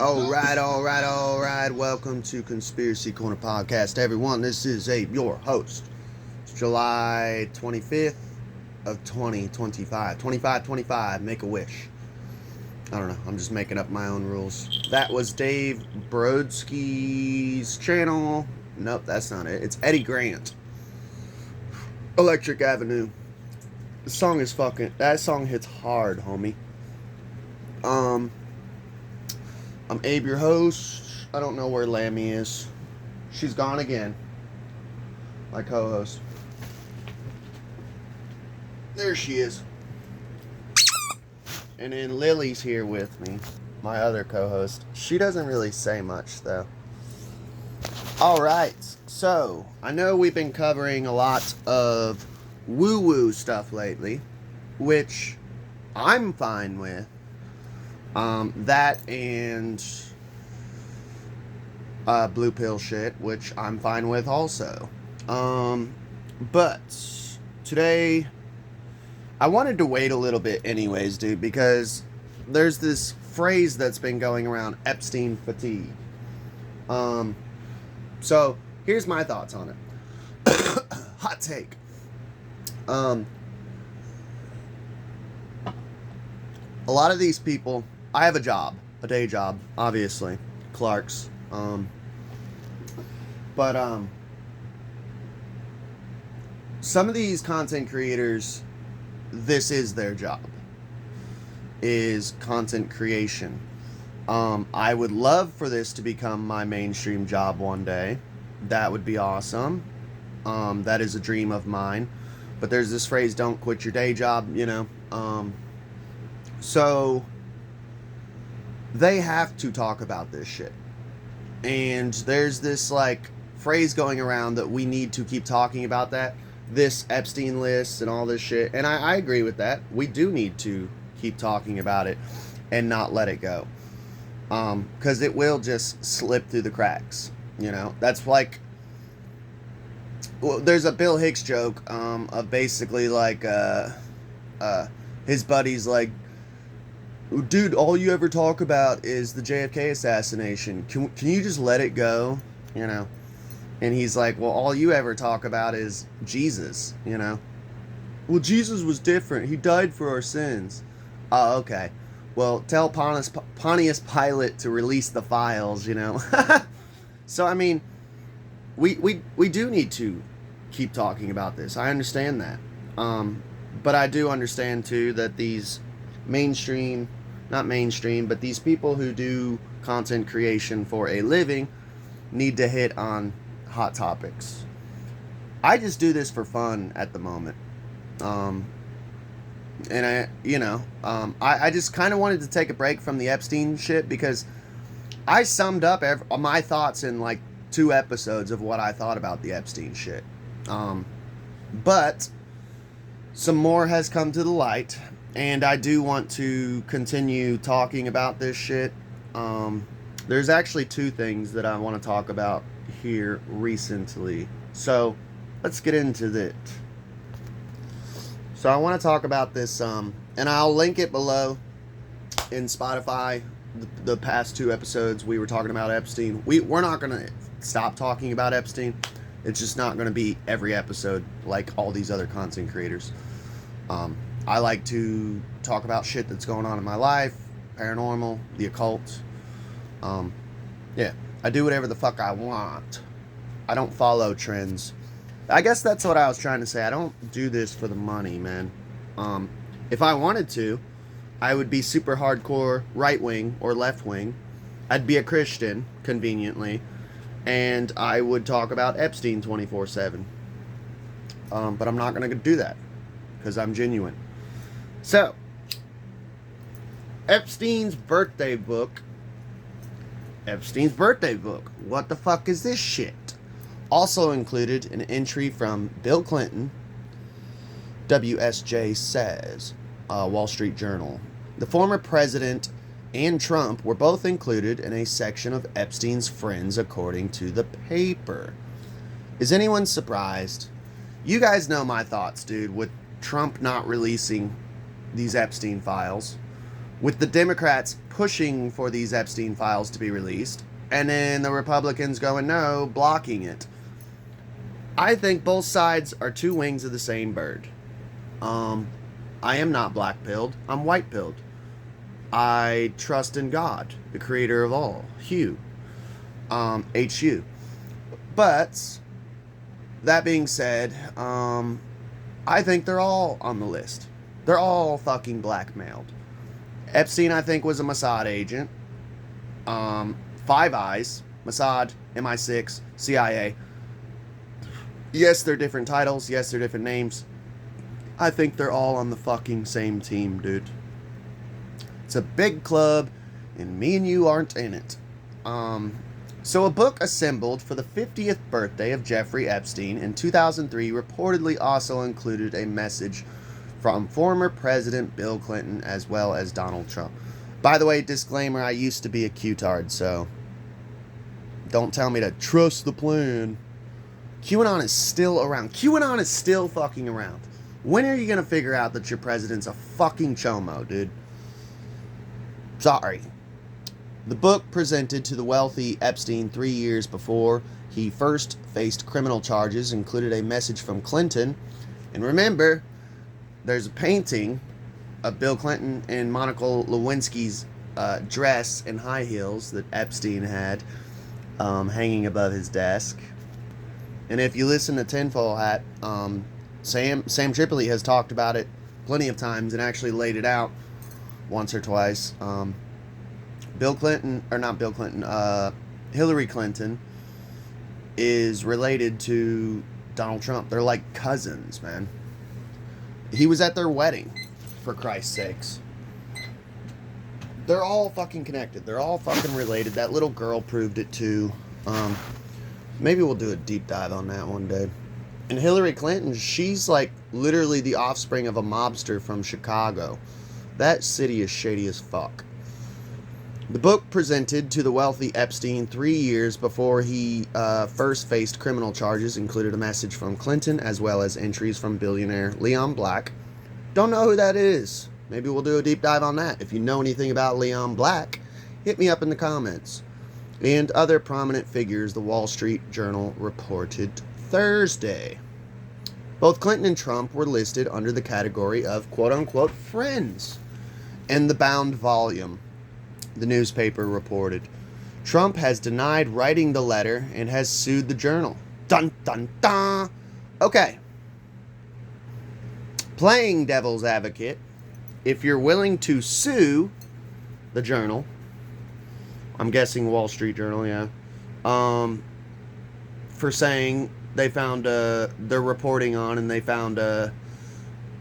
All right. Welcome to Conspiracy Corner Podcast, everyone. This is Abe, your host. It's July 25th of 2025. 25, make a wish. I don't know. I'm just making up my own rules. That was Dave Brodsky's channel. Nope, that's not it. It's Eddie Grant. Electric Avenue. The song is that song hits hard, homie. I'm Abe, your host. I don't know where Lammy is. She's gone again. My co-host. There she is. And then Lily's here with me, my other co-host. She doesn't really say much, though. Alright, so, I know we've been covering a lot of woo-woo stuff lately, which I'm fine with. That and blue pill shit, which I'm fine with also. But today I wanted to wait a little bit anyways, dude, because there's this phrase that's been going around, Epstein fatigue. So here's my thoughts on it. Hot take. A lot of these people, I have a day job, obviously, Clark's, but some of these content creators, this is their job, is content creation. I would love for this to become my mainstream job one day. That would be awesome. That is a dream of mine, but there's this phrase, don't quit your day job, you know. So they have to talk about this shit. And there's this like phrase going around that we need to keep talking about that. This Epstein list and all this shit. And I agree with that. We do need to keep talking about it and not let it go. Because it will just slip through the cracks. You know, that's like, well, there's a Bill Hicks joke of basically like his buddy's like, dude, all you ever talk about is the JFK assassination. Can you just let it go? You know? And he's like, well, all you ever talk about is Jesus, you know? Well, Jesus was different. He died for our sins. Oh, okay. Well, tell Pontius Pilate to release the files, you know? So, I mean, we do need to keep talking about this. I understand that. But I do understand, too, that these not mainstream, but these people who do content creation for a living need to hit on hot topics. I just do this for fun at the moment. And I just kind of wanted to take a break from the Epstein shit because I summed up my thoughts in like 2 episodes of what I thought about the Epstein shit. But some more has come to the light. And I do want to continue talking about this shit. There's actually 2 things that I want to talk about here recently. So, let's get into it. So, I want to talk about this, and I'll link it below in Spotify. The past 2 episodes, we were talking about Epstein. We're not going to stop talking about Epstein. It's just not going to be every episode like all these other content creators. I like to talk about shit that's going on in my life, paranormal, the occult. Yeah, I do whatever the fuck I want. I don't follow trends. I guess that's what I was trying to say. I don't do this for the money, man. If I wanted to, I would be super hardcore right-wing or left-wing. I'd be a Christian, conveniently. And I would talk about Epstein 24/7. But I'm not going to do that. Because I'm genuine. So, Epstein's birthday book. What the fuck is this shit? Also included an entry from Bill Clinton. WSJ says. Wall Street Journal. The former president and Trump were both included in a section of Epstein's friends, according to the paper. Is anyone surprised? You guys know my thoughts, dude, with Trump not releasing these Epstein files. with the Democrats pushing for these Epstein files to be released, and then the Republicans going no, blocking it. I think both sides are two wings of the same bird. I am not black-pilled, I'm white-pilled. I trust in God, the creator of all, Hugh, H-U. But, that being said, I think they're all on the list. They're all fucking blackmailed. Epstein, I think, was a Mossad agent. Five Eyes, Mossad, MI6, CIA. Yes, they're different titles. Yes, they're different names. I think they're all on the fucking same team, dude. It's a big club, and me and you aren't in it. So a book assembled for the 50th birthday of Jeffrey Epstein in 2003 reportedly also included a message from former President Bill Clinton as well as Donald Trump. By the way, disclaimer, I used to be a Q-tard, so don't tell me to trust the plan. QAnon is still around. QAnon is still fucking around. When are you going to figure out that your president's a fucking chomo, dude? Sorry. The book presented to the wealthy Epstein 3 years before he first faced criminal charges included a message from Clinton. And remember, there's a painting of Bill Clinton in Monica Lewinsky's dress and high heels that Epstein had hanging above his desk. And if you listen to Tinfoil Hat, Sam Tripoli has talked about it plenty of times and actually laid it out once or twice. Hillary Clinton is related to Donald Trump. They're like cousins, man. He was at their wedding, for Christ's sakes. They're all fucking connected. They're all fucking related. That little girl proved it too. Maybe we'll do a deep dive on that one day. And Hillary Clinton, she's like literally the offspring of a mobster from Chicago. That city is shady as fuck. The book presented to the wealthy Epstein 3 years before he first faced criminal charges included a message from Clinton as well as entries from billionaire Leon Black. Don't know who that is. Maybe we'll do a deep dive on that. If you know anything about Leon Black, hit me up in the comments. And other prominent figures, the Wall Street Journal reported Thursday. Both Clinton and Trump were listed under the category of quote-unquote friends in the bound volume, the newspaper reported. Trump has denied writing the letter and has sued the journal. Dun dun dun! Okay. Playing devil's advocate, if you're willing to sue the journal, I'm guessing Wall Street Journal, yeah, for saying they found they're reporting on and they found a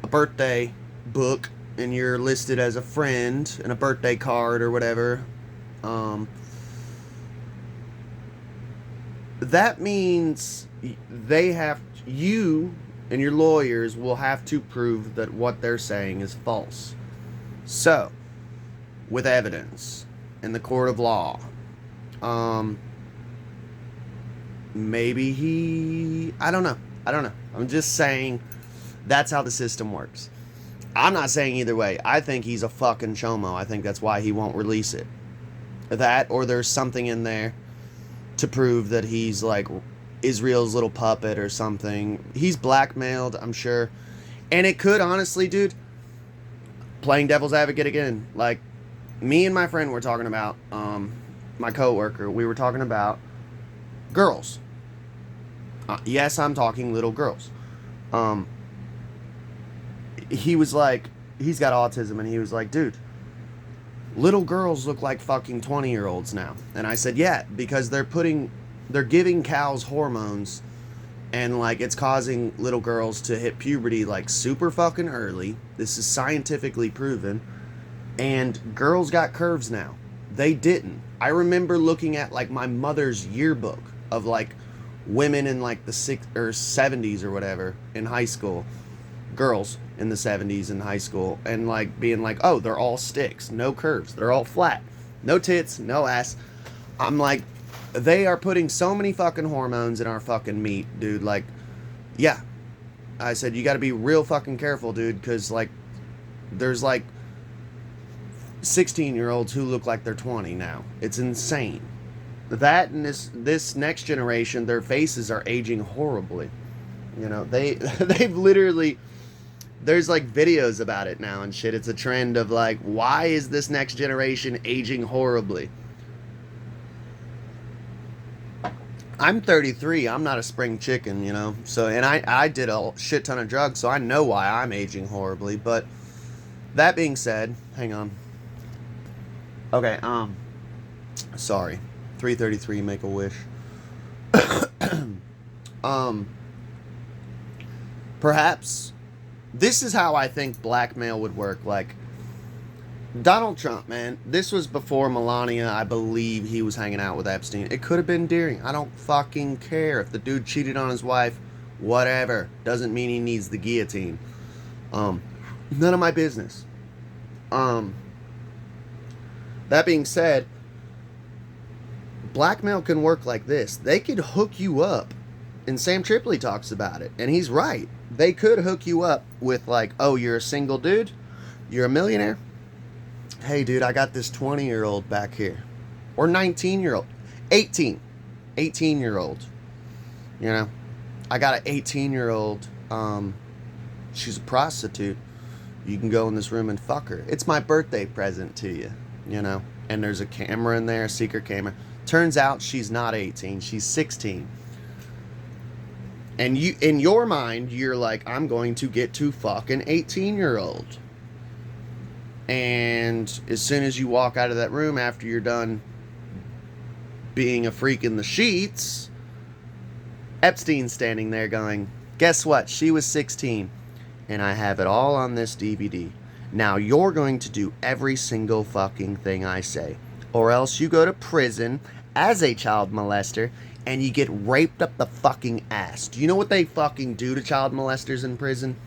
birthday book and you're listed as a friend and a birthday card or whatever, that means you and your lawyers will have to prove that what they're saying is false. So, with evidence in the court of law, maybe I don't know. I'm just saying that's how the system works. I'm not saying either way. I think he's a fucking chomo. I think that's why he won't release it. That, or there's something in there to prove that he's like Israel's little puppet or something. He's blackmailed, I'm sure. And it could, honestly, dude, playing devil's advocate again, like, me and my friend were talking about, my coworker, we were talking about girls. Yes, I'm talking little girls. He was like, he's got autism, and he was like, dude, little girls look like fucking 20-year-olds now. And I said, yeah, because they're giving cows hormones, and like it's causing little girls to hit puberty like super fucking early. This is scientifically proven. And girls got curves now. They didn't. I remember looking at like my mother's yearbook of like women in like the 60s or 70s or whatever in high school. Girls in the 70s in high school, and like being like, oh, they're all sticks, no curves, they're all flat, no tits, no ass. I'm like, they are putting so many fucking hormones in our fucking meat, dude. Like, yeah, I said, you got to be real fucking careful, dude, because like there's like 16-year-olds who look like they're 20 now. It's insane. That and this next generation, their faces are aging horribly. You know, they've literally, there's like videos about it now and shit. It's a trend of like, why is this next generation aging horribly? I'm 33. I'm not a spring chicken, you know. So, and I did a shit ton of drugs, so I know why I'm aging horribly. But that being said, hang on. Okay, sorry. 333, make a wish. Perhaps this is how I think blackmail would work. Like, Donald Trump, man, this was before Melania. I believe he was hanging out with Epstein. It could have been during. I don't fucking care. If the dude cheated on his wife, whatever. Doesn't mean he needs the guillotine. None of my business. That being said, blackmail can work like this. They could hook you up, and Sam Tripoli talks about it, and he's right. They could hook you up with like, oh, you're a single dude? You're a millionaire? Hey, dude, I got this 20-year-old back here. Or 19-year-old. 18-year-old. You know? I got an 18-year-old. She's a prostitute. You can go in this room and fuck her. It's my birthday present to you. You know? And there's a camera in there, a secret camera. Turns out she's not 18. She's 16. And you, in your mind, you're like, I'm going to get to fuck an 18-year-old. And as soon as you walk out of that room after you're done being a freak in the sheets, Epstein's standing there going, guess what? She was 16. And I have it all on this DVD. Now you're going to do every single fucking thing I say. Or else you go to prison as a child molester and you get raped up the fucking ass. Do you know what they fucking do to child molesters in prison?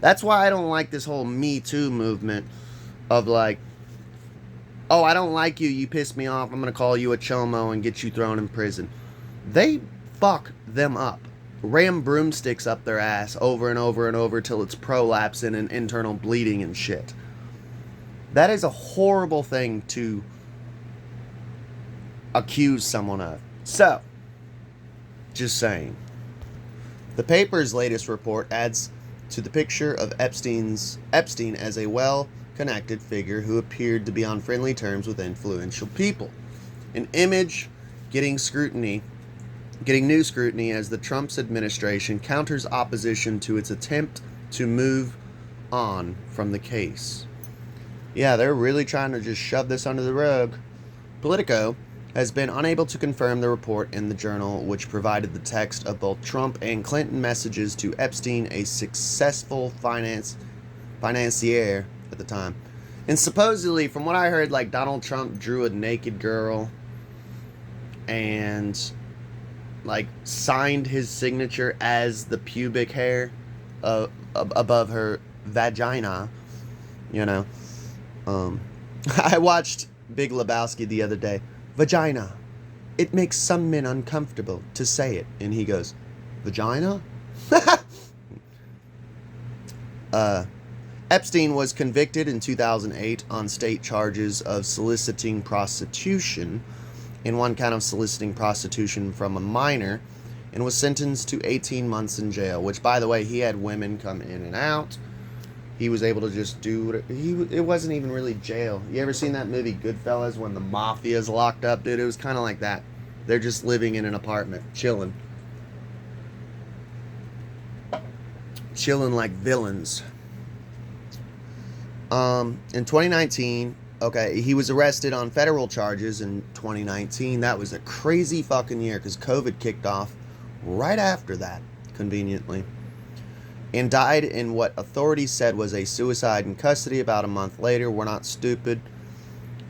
That's why I don't like this whole Me Too movement of like, oh, I don't like you, you pissed me off, I'm gonna call you a chomo and get you thrown in prison. They fuck them up. Ram broomsticks up their ass over and over and over till it's prolapsing and internal bleeding and shit. That is a horrible thing to accuse someone of. So, just saying. The paper's latest report adds to the picture of Epstein as a well-connected figure who appeared to be on friendly terms with influential people. An image getting new scrutiny as the Trump's administration counters opposition to its attempt to move on from the case. Yeah, they're really trying to just shove this under the rug. Politico has been unable to confirm the report in the journal, which provided the text of both Trump and Clinton messages to Epstein, a successful financier at the time. And supposedly, from what I heard, like Donald Trump drew a naked girl and like signed his signature as the pubic hair above her vagina, you know. I watched Big Lebowski the other day. Vagina. It makes some men uncomfortable to say it. And he goes, vagina? Epstein was convicted in 2008 on state charges of soliciting prostitution, in one count of soliciting prostitution from a minor, and was sentenced to 18 months in jail, which, by the way, he had women come in and out. He was able to just do whatever. It wasn't even really jail. You ever seen that movie Goodfellas when the mafia's locked up, dude? It was kind of like that. They're just living in an apartment, chilling. Chilling like villains. In 2019, okay, he was arrested on federal charges in 2019. That was a crazy fucking year because COVID kicked off right after that, conveniently. And died in what authorities said was a suicide in custody about a month later. We're not stupid.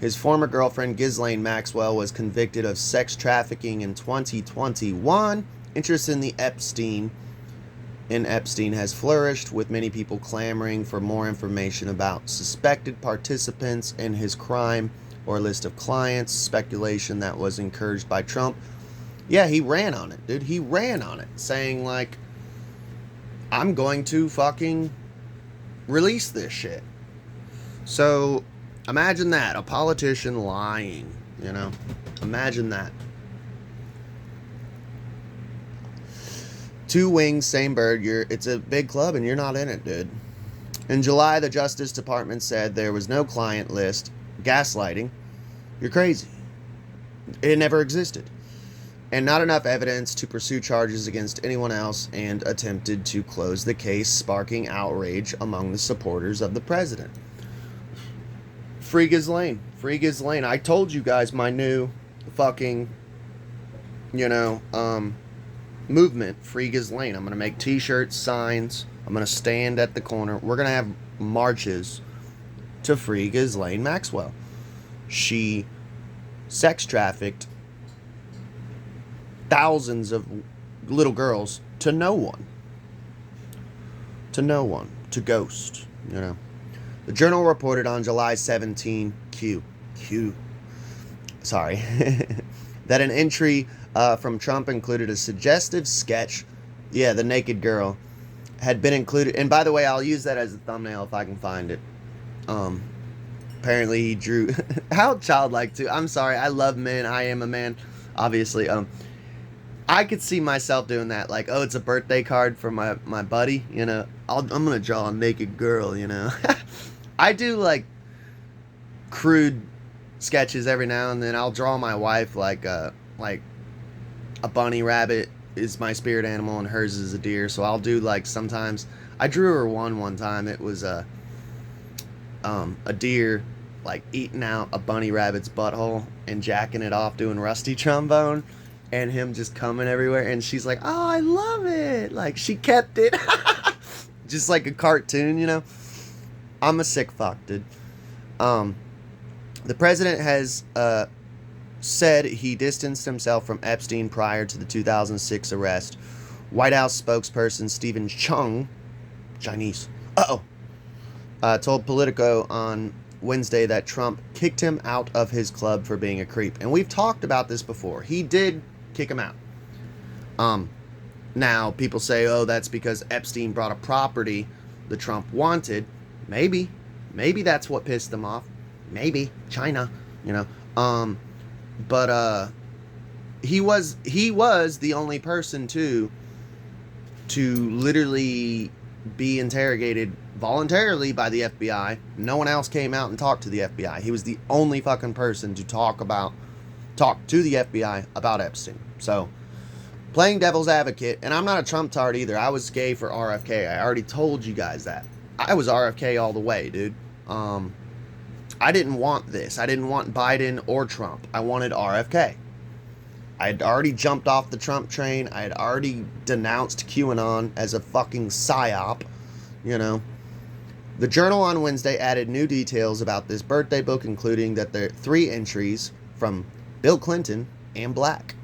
His former girlfriend, Ghislaine Maxwell, was convicted of sex trafficking in 2021. Interest in Epstein has flourished, with many people clamoring for more information about suspected participants in his crime or a list of clients. Speculation that was encouraged by Trump. Yeah, he ran on it, dude. He ran on it, saying like, I'm going to fucking release this shit. So, Imagine that, a politician lying, you know? Imagine that. Two wings, same bird. It's a big club and you're not in it, dude. In July, the Justice Department said there was no client list. Gaslighting. You're crazy. It never existed. And not enough evidence to pursue charges against anyone else, and attempted to close the case, sparking outrage among the supporters of the president. Free Ghislaine. Free Ghislaine. I told you guys my new fucking, movement. Free Ghislaine. I'm going to make t-shirts, signs. I'm going to stand at the corner. We're going to have marches to free Ghislaine Maxwell. She sex trafficked thousands of little girls to no one. To no one. To ghost, The Journal reported on July 17, sorry, that an entry from Trump included a suggestive sketch. Yeah, the naked girl had been included. And by the way, I'll use that as a thumbnail if I can find it. Apparently he drew how childlike too. I'm sorry, I love men. I am a man, obviously. I could see myself doing that. Like, oh, it's a birthday card for my buddy. I'm gonna draw a naked girl. I do like crude sketches every now and then. I'll draw my wife like a bunny rabbit is my spirit animal and hers is a deer. So I'll do like sometimes. I drew her one time. It was a deer like eating out a bunny rabbit's butthole and jacking it off doing rusty trombone, and him just coming everywhere, and she's like, oh, I love it. Like, she kept it. Just like a cartoon, I'm a sick fuck, dude. The president has said he distanced himself from Epstein prior to the 2006 arrest. White House spokesperson Stephen Chung, Chinese, told Politico on Wednesday that Trump kicked him out of his club for being a creep. And we've talked about this before. He did kick him out. Now, people say, oh, that's because Epstein brought a property the Trump wanted. Maybe that's what pissed him off. Maybe. China, But he was the only person to literally be interrogated voluntarily by the FBI. No one else came out and talked to the FBI. He was the only fucking person to talk to the FBI about Epstein. So, playing devil's advocate, and I'm not a Trump tard either. I was gay for RFK. I already told you guys that. I was RFK all the way, dude. I didn't want this. I didn't want Biden or Trump. I wanted RFK. I had already jumped off the Trump train. I had already denounced QAnon as a fucking psyop, The Journal on Wednesday added new details about this birthday book, including that there are 3 entries from Bill Clinton and Black,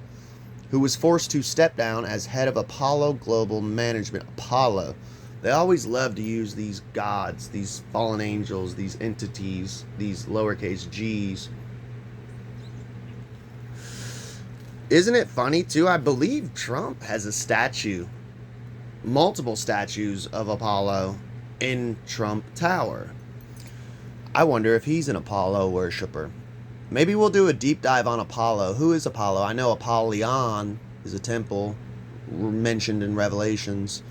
who was forced to step down as head of Apollo Global Management. Apollo. They always love to use these gods, these fallen angels, these entities, these lowercase g's. Isn't it funny, too? I believe Trump has a statue, multiple statues of Apollo in Trump Tower. I wonder if he's an Apollo worshiper. Maybe we'll do a deep dive on Apollo. Who is Apollo? I know Apollyon is a temple mentioned in Revelations.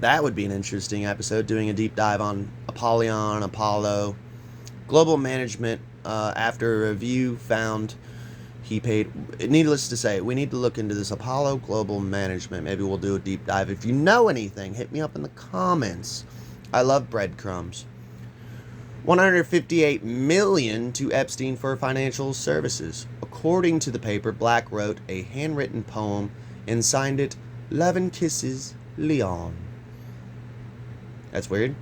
That would be an interesting episode, doing a deep dive on Apollyon, Apollo. Global Management, after a review, found he paid... Needless to say, we need to look into this Apollo Global Management. Maybe we'll do a deep dive. If you know anything, hit me up in the comments. I love breadcrumbs. $158 million to Epstein for financial services. According to the paper, Black wrote a handwritten poem and signed it, Love and Kisses, Leon. That's weird.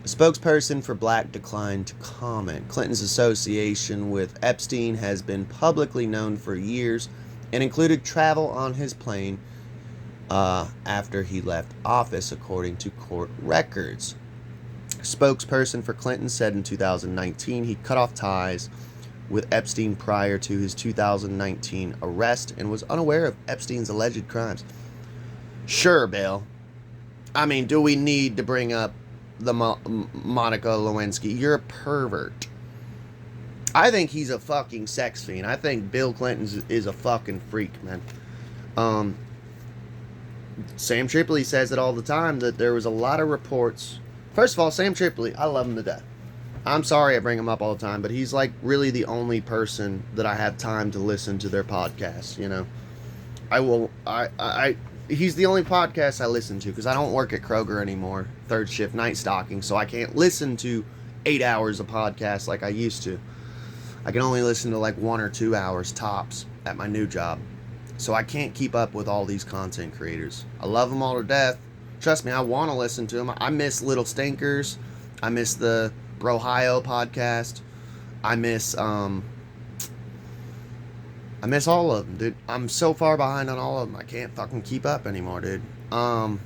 A spokesperson for Black declined to comment. Clinton's association with Epstein has been publicly known for years and included travel on his plane after he left office, according to court records. A spokesperson for Clinton said in 2019 he cut off ties with Epstein prior to his 2019 arrest and was unaware of Epstein's alleged crimes. Sure, Bill. I mean, do we need to bring up Monica Lewinsky. You're a pervert. I think he's a fucking sex fiend. I think Bill Clinton is a fucking freak, man. Sam Tripoli says it all the time that there was a lot of reports. First of all, Sam Tripoli, I love him to death. I'm sorry I bring him up all the time, but he's like really the only person that I have time to listen to their podcasts, you know. He's the only podcast I listen to because I don't work at Kroger anymore, third shift night stocking, so I can't listen to 8 hours of podcasts like I used to. I can only listen to like 1 or 2 hours tops at my new job. So I can't keep up with all these content creators. I love them all to death. Trust me, I want to listen to them. I miss Little Stinkers. I miss the Brohio podcast. I miss all of them, dude. I'm so far behind on all of them. I can't fucking keep up anymore, dude. The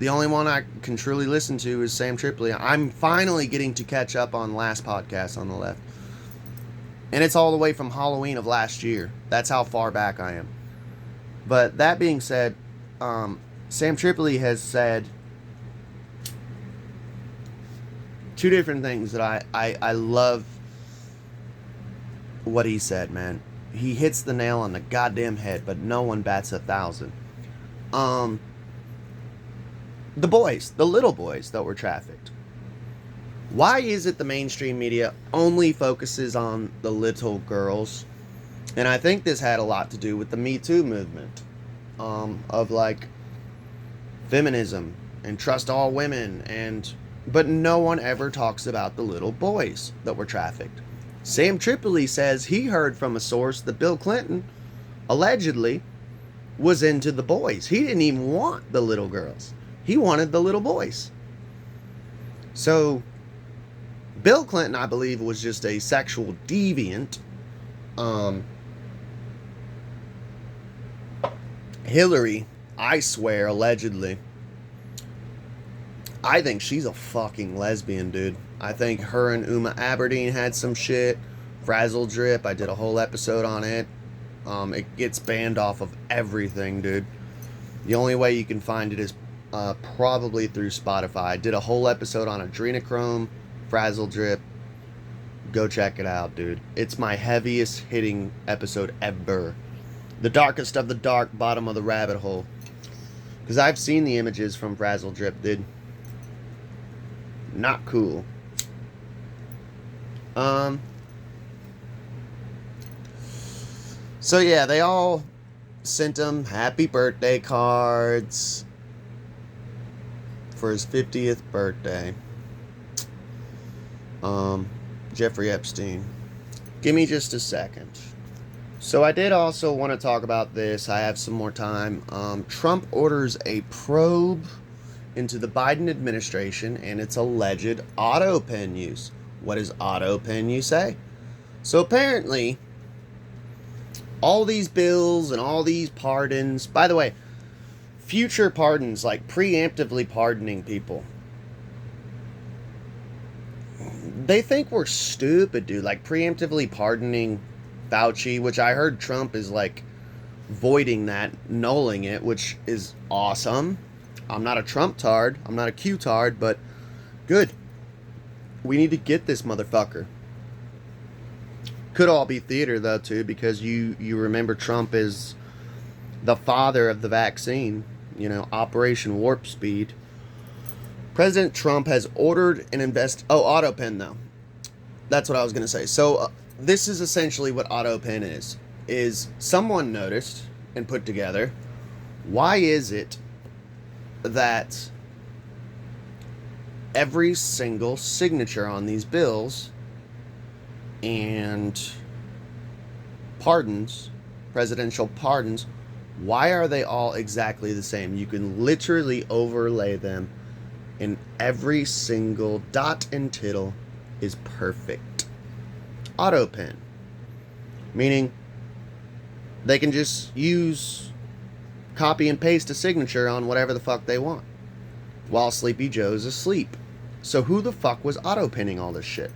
only one I can truly listen to is Sam Tripoli. I'm finally getting to catch up on last podcast on the left. And it's all the way from Halloween of last year. That's how far back I am. But that being said, Sam Tripoli has said two different things that I love what he said, man. He hits the nail on the goddamn head, but no one bats 1,000. The little boys that were trafficked. Why is it the mainstream media only focuses on the little girls? And I think this had a lot to do with the Me Too movement, of like feminism and trust all women, but no one ever talks about the little boys that were trafficked. Sam Tripoli says he heard from a source that Bill Clinton allegedly was into the boys. He didn't even want the little girls. He wanted the little boys. So Bill Clinton, I believe, was just a sexual deviant. Hillary, I swear, allegedly, I think she's a fucking lesbian, dude. I think her and Uma Aberdeen had some shit. Frazzle Drip, I did a whole episode on it. It gets banned off of everything, dude. The only way you can find it is probably through Spotify. I did a whole episode on adrenochrome, Frazzle Drip. Go check it out, dude. It's my heaviest hitting episode ever. The darkest of the dark, bottom of the rabbit hole. Because I've seen the images from Frazzle Drip, dude. Not cool. So yeah, they all sent him happy birthday cards for his 50th birthday. Jeffrey Epstein. Give me just a second. So I did also want to talk about this. I have some more time. Trump orders a probe into the Biden administration and its alleged autopen use. What is autopen, you say? So apparently, all these bills and all these pardons, by the way, future pardons, like preemptively pardoning people, they think we're stupid, dude. Like preemptively pardoning Fauci, which I heard Trump is like voiding that, nulling it, which is awesome. I'm not a Trump tard. I'm not a Q tard, but good. We need to get this motherfucker. Could all be theater though too, because you remember Trump is the father of the vaccine. You know, Operation Warp Speed. President Trump has ordered an autopen though. That's what I was gonna say. So this is essentially what autopen is someone noticed and put together, why is it that every single signature on these bills and pardons, presidential pardons, why are they all exactly the same? You can literally overlay them and every single dot and tittle is perfect. Autopen, meaning they can just use copy and paste a signature on whatever the fuck they want while Sleepy Joe's asleep. So who the fuck was autopenning all this shit?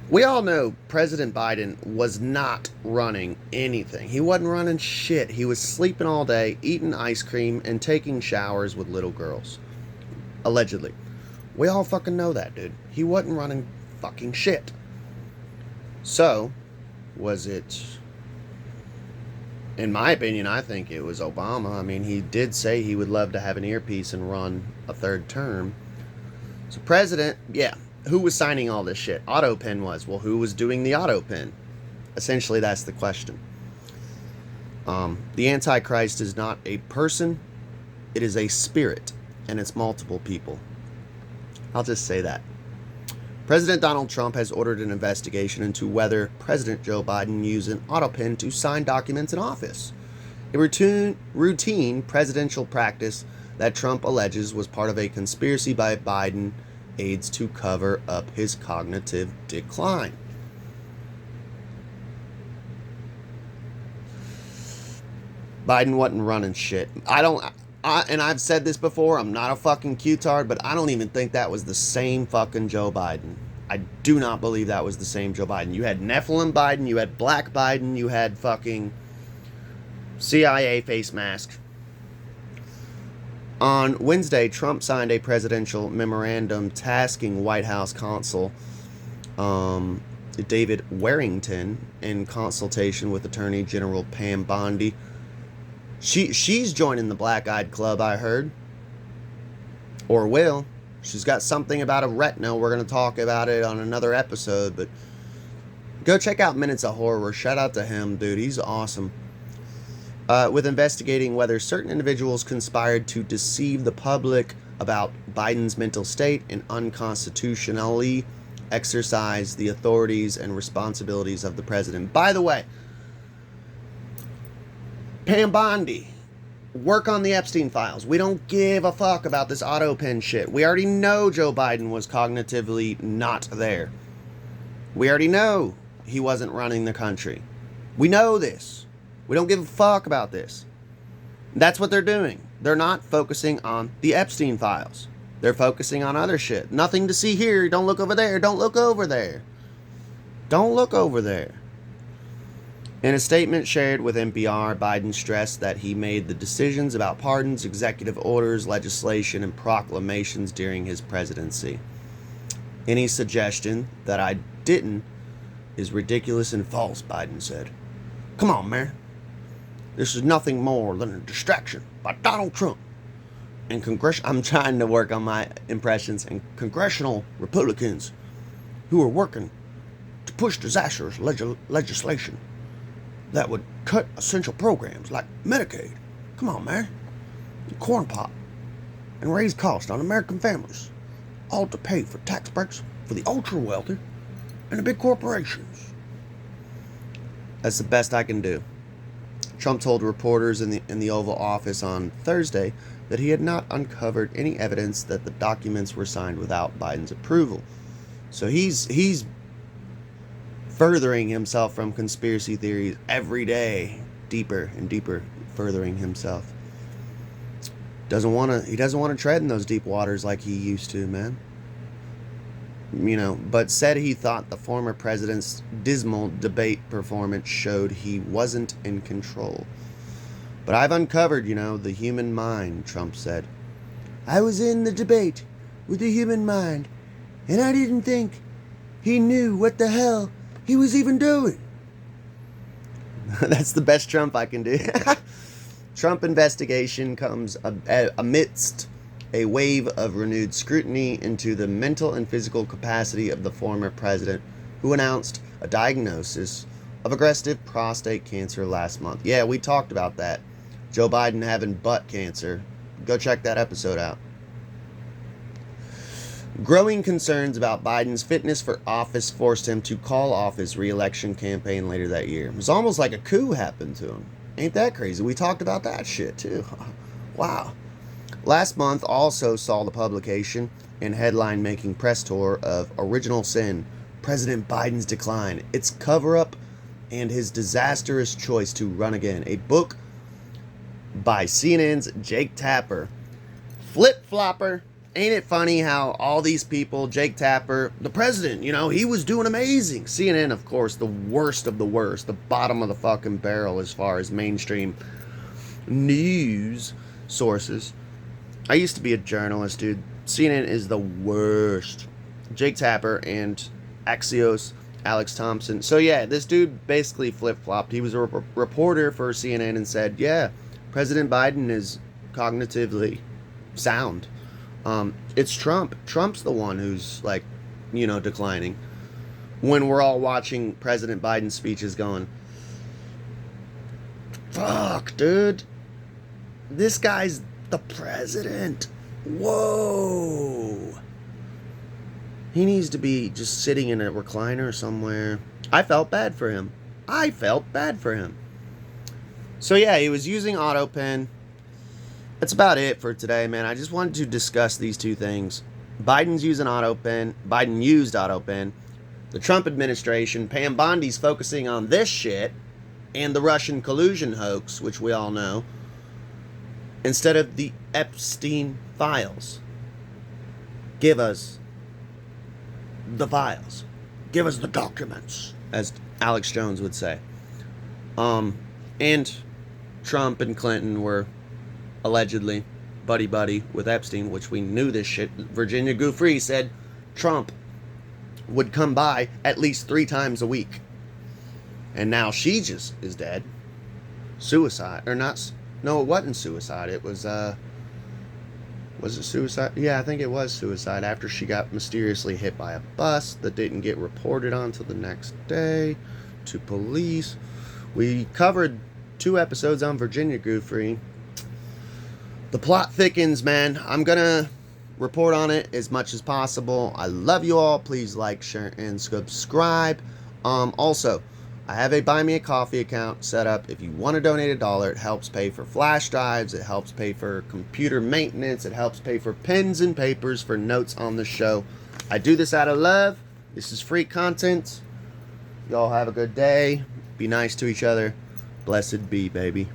We all know President Biden was not running anything. He wasn't running shit. He was sleeping all day, eating ice cream, and taking showers with little girls. Allegedly. We all fucking know that, dude. He wasn't running fucking shit. So, was it... In my opinion, I think it was Obama. I mean, he did say he would love to have an earpiece and run a third term. So, president, yeah. Who was signing all this shit? Autopen was. Well, who was doing the autopen? Essentially, that's the question. The Antichrist is not a person. It is a spirit. And it's multiple people. I'll just say that. President Donald Trump has ordered an investigation into whether President Joe Biden used an autopen to sign documents in office. A routine presidential practice that Trump alleges was part of a conspiracy by Biden aides to cover up his cognitive decline. Biden wasn't running shit. And I've said this before, I'm not a fucking Q-tard, but I don't even think that was the same fucking Joe Biden. I do not believe that was the same Joe Biden. You had Nephilim Biden, you had Black Biden, you had fucking CIA face mask. On Wednesday, Trump signed a presidential memorandum tasking White House counsel David Warrington in consultation with Attorney General Pam Bondi. She's joining the Black-Eyed Club, I heard. Or will. She's got something about a retina. We're going to talk about it on another episode. But go check out Minutes of Horror. Shout out to him, dude. He's awesome. With investigating whether certain individuals conspired to deceive the public about Biden's mental state and unconstitutionally exercise the authorities and responsibilities of the president. By the way, Pam Bondi, work on the Epstein files. We don't give a fuck about this autopen shit. We already know Joe Biden was cognitively not there. We already know he wasn't running the country. We know this. We don't give a fuck about this. That's what they're doing. They're not focusing on the Epstein files. They're focusing on other shit. Nothing to see here. Don't look over there. Don't look over there. Don't look over there. In a statement shared with NPR, Biden stressed that he made the decisions about pardons, executive orders, legislation, and proclamations during his presidency. Any suggestion that I didn't is ridiculous and false, Biden said. Come on, man. This is nothing more than a distraction by Donald Trump and I'm trying to work on my impressions, and congressional Republicans who are working to push disastrous legislation that would cut essential programs like Medicaid. Come on, man. Corn pop. And raise costs on American families. All to pay for tax breaks for the ultra wealthy and the big corporations. That's the best I can do. Trump told reporters in the Oval Office on Thursday that he had not uncovered any evidence that the documents were signed without Biden's approval. So he's furthering himself from conspiracy theories every day, deeper and deeper, furthering himself. He doesn't want to tread in those deep waters like he used to, man. But said he thought the former president's dismal debate performance showed he wasn't in control. But I've uncovered, the human mind, Trump said. I was in the debate with the human mind, and I didn't think he knew what the hell he was even doing. That's the best Trump I can do. Trump investigation comes amidst a wave of renewed scrutiny into the mental and physical capacity of the former president, who announced a diagnosis of aggressive prostate cancer last month. Yeah, we talked about that. Joe Biden having butt cancer. Go check that episode out. Growing concerns about Biden's fitness for office forced him to call off his re-election campaign later that year. It was almost like a coup happened to him. Ain't that crazy? We talked about that shit too. Wow. Last month also saw the publication and headline-making press tour of Original Sin, President Biden's Decline, its cover-up, and his disastrous choice to run again. A book by CNN's Jake Tapper. Flip-flopper. Ain't it funny how all these people, Jake Tapper, the president, he was doing amazing. CNN, of course, the worst of the worst, the bottom of the fucking barrel as far as mainstream news sources. I used to be a journalist, dude. CNN is the worst. Jake Tapper and Axios, Alex Thompson. So yeah, this dude basically flip-flopped. He was a reporter for CNN and said, yeah, President Biden is cognitively sound. It's Trump. Trump's the one who's like, declining. When we're all watching President Biden's speeches going, fuck, dude. This guy's the president. Whoa. He needs to be just sitting in a recliner somewhere. I felt bad for him. So yeah, he was using autopen. That's about it for today, man. I just wanted to discuss these two things. Biden used autopen. The Trump administration, Pam Bondi's focusing on this shit and the Russian collusion hoax, which we all know, instead of the Epstein files. Give us the files. Give us the documents, as Alex Jones would say. And Trump and Clinton were allegedly buddy-buddy with Epstein, which we knew this shit. Virginia Giuffre said Trump would come by at least 3 times a week. And now she just is dead. Suicide. Or not. No, it wasn't suicide. It was it suicide? Yeah, I think it was suicide after she got mysteriously hit by a bus that didn't get reported on till the next day to police. We covered 2 episodes on Virginia Giuffre. The plot thickens, man. I'm gonna report on it as much as possible. I love you all. Please like, share, and subscribe. Also, I have a Buy Me a Coffee account set up. If you want to donate $1, it helps pay for flash drives. It helps pay for computer maintenance. It helps pay for pens and papers for notes on the show. I do this out of love. This is free content. Y'all have a good day. Be nice to each other. Blessed be, baby.